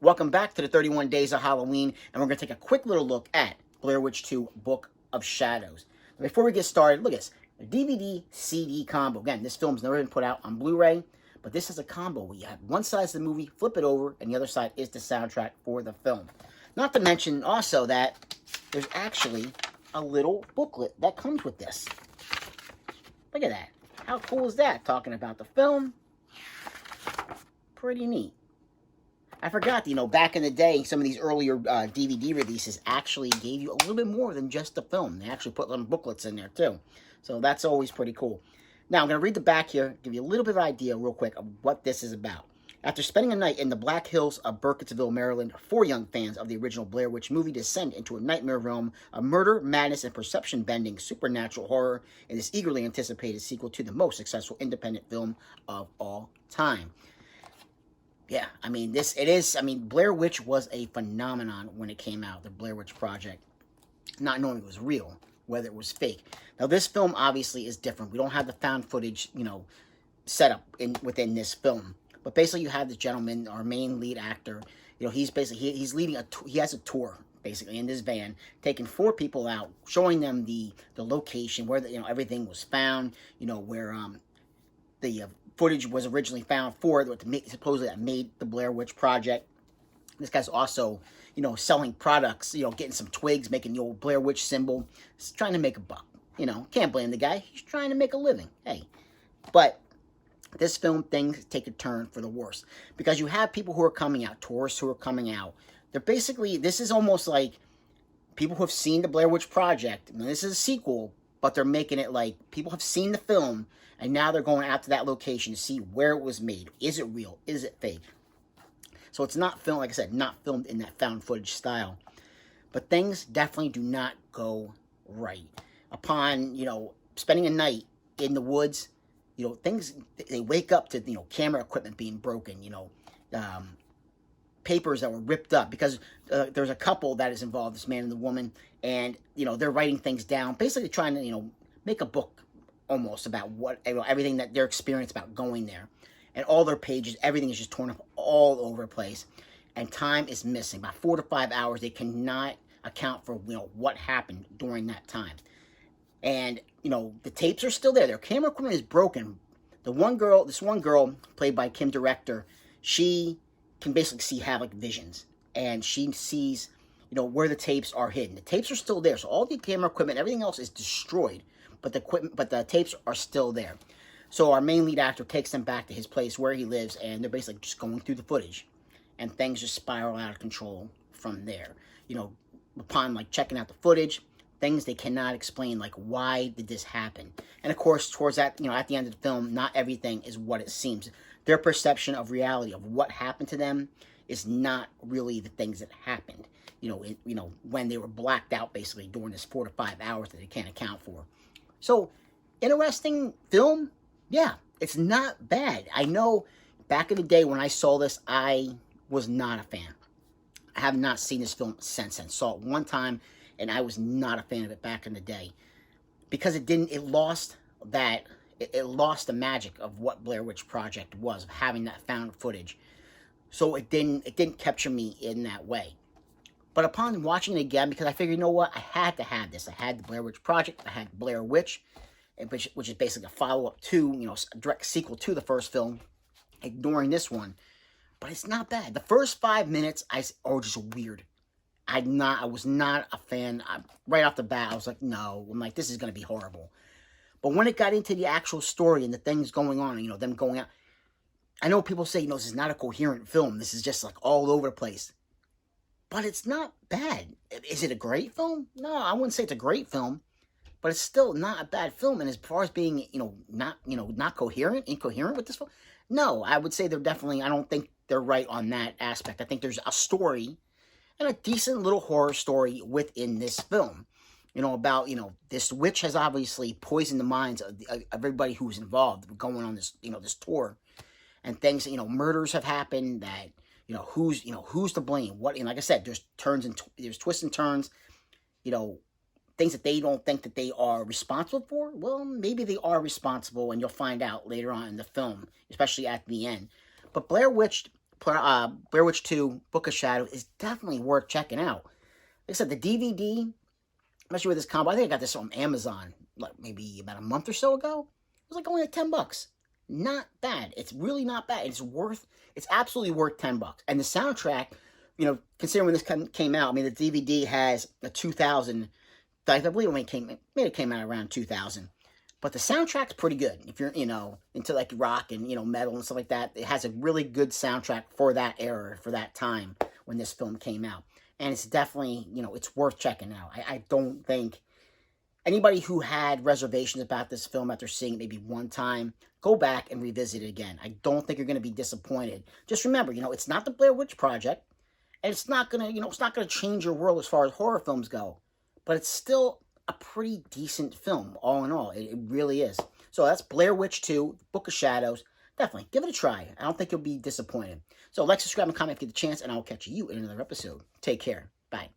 Welcome back to the 31 Days of Halloween, and we're going to take a quick little look at Blair Witch 2 Book of Shadows. Before we get started, look at this. A DVD-CD combo. Again, this film's never been put out on Blu-ray, but this is a combo where you have one side of the movie, flip it over, and the other side is the soundtrack for the film. Not to mention also that there's actually a little booklet that comes with this. Look at that. How cool is that? Talking about the film. Pretty neat. I forgot, back in the day, some of these earlier DVD releases actually gave you a little bit more than just the film. They actually put little booklets in there, too. So that's always pretty cool. Now, I'm going to read the back here, give you a little bit of an idea real quick of what this is about. After spending a night in the Black Hills of Burkittsville, Maryland, 4 young fans of the original Blair Witch movie descend into a nightmare realm of murder, madness, and perception-bending supernatural horror in this eagerly anticipated sequel to the most successful independent film of all time. Yeah, Blair Witch was a phenomenon when it came out, the Blair Witch Project, not knowing it was real, whether it was fake. Now, this film obviously is different. We don't have the found footage, set up within this film. But basically, you have this gentleman, our main lead actor. He's leading he has a tour basically in this van, taking 4 people out, showing them the location where everything was found. Where the footage was originally found for supposedly that made the Blair Witch Project. This guy's also selling products. Getting some twigs, making the old Blair Witch symbol. He's trying to make a buck. Can't blame the guy. He's trying to make a living. Hey, but this film, things take a turn for the worse. Because you have people who are coming out, tourists who are coming out. They're basically, this is almost like people who have seen the Blair Witch Project. I mean, this is a sequel, but they're making it like people have seen the film, and now they're going out to that location to see where it was made. Is it real? Is it fake? So it's not filmed, like I said, not filmed in that found footage style. But things definitely do not go right. Upon, spending a night in the woods, things, they wake up to, camera equipment being broken, papers that were ripped up, because there's a couple that is involved, this man and the woman, and, they're writing things down, basically trying to, make a book almost about what, everything that their experience about going there. And all their pages, everything is just torn up all over the place. And time is missing. About 4 to 5 hours, they cannot account for, what happened during that time. And, the tapes are still there. Their camera equipment is broken. This one girl, played by Kim Director, she can basically have visions. And she sees, where the tapes are hidden. The tapes are still there. So all the camera equipment, everything else is destroyed. But the tapes are still there. So our main lead actor takes them back to his place where he lives, and they're basically just going through the footage. And things just spiral out of control from there. Upon checking out the footage, things they cannot explain, why did this happen? And of course, towards that, at the end of the film, not everything is what it seems. Their perception of reality, of what happened to them, is not really the things that happened. When they were blacked out, basically, during this 4 to 5 hours that they can't account for. So, interesting film. Yeah, it's not bad. I know back in the day when I saw this, I was not a fan. I have not seen this film since then. Saw it one time, and I was not a fan of it back in the day. Because it lost the magic of what Blair Witch Project was, of having that found footage. So it didn't capture me in that way. But upon watching it again, because I figured, I had to have this. I had the Blair Witch Project, I had Blair Witch, which is basically a follow-up to, a direct sequel to the first film, ignoring this one. But it's not bad. The first 5 minutes are just weird. I was not a fan. Right off the bat, I was like, no. I'm like, this is going to be horrible. But when it got into the actual story and the things going on, them going out, I know people say, this is not a coherent film. This is just all over the place. But it's not bad. Is it a great film? No, I wouldn't say it's a great film. But it's still not a bad film. And as far as being, not incoherent with this film, no, I would say they're definitely, I don't think they're right on that aspect. I think there's a story and a decent little horror story within this film. About, this witch has obviously poisoned the minds of everybody who's involved going on this, this tour. And things, murders have happened that, who's to blame? What, and like I said, there's twists and turns, things that they don't think that they are responsible for. Well, maybe they are responsible, and you'll find out later on in the film, especially at the end. But Blair Witch Blair Witch 2, Book of Shadows is definitely worth checking out. Like I said, the DVD, I'm not sure with this combo. I think I got this on Amazon like maybe about a month or so ago. It was like only like $10. Not bad. It's really not bad. It's absolutely worth $10. And the soundtrack, considering when this came out, I mean, the DVD has a 2000, I believe it came out around 2000. But the soundtrack's pretty good. If you're, into like rock and, metal and stuff like that, it has a really good soundtrack for that era, for that time when this film came out. And it's definitely, it's worth checking out. I don't think anybody who had reservations about this film after seeing it maybe one time, go back and revisit it again. I don't think you're going to be disappointed. Just remember, it's not the Blair Witch Project, and it's not going to, it's not going to change your world as far as horror films go, but it's still a pretty decent film, all in all. It really is. So that's Blair Witch 2, Book of Shadows. Definitely, give it a try. I don't think you'll be disappointed. So like, subscribe, and comment if you get the chance, and I'll catch you in another episode. Take care. Bye.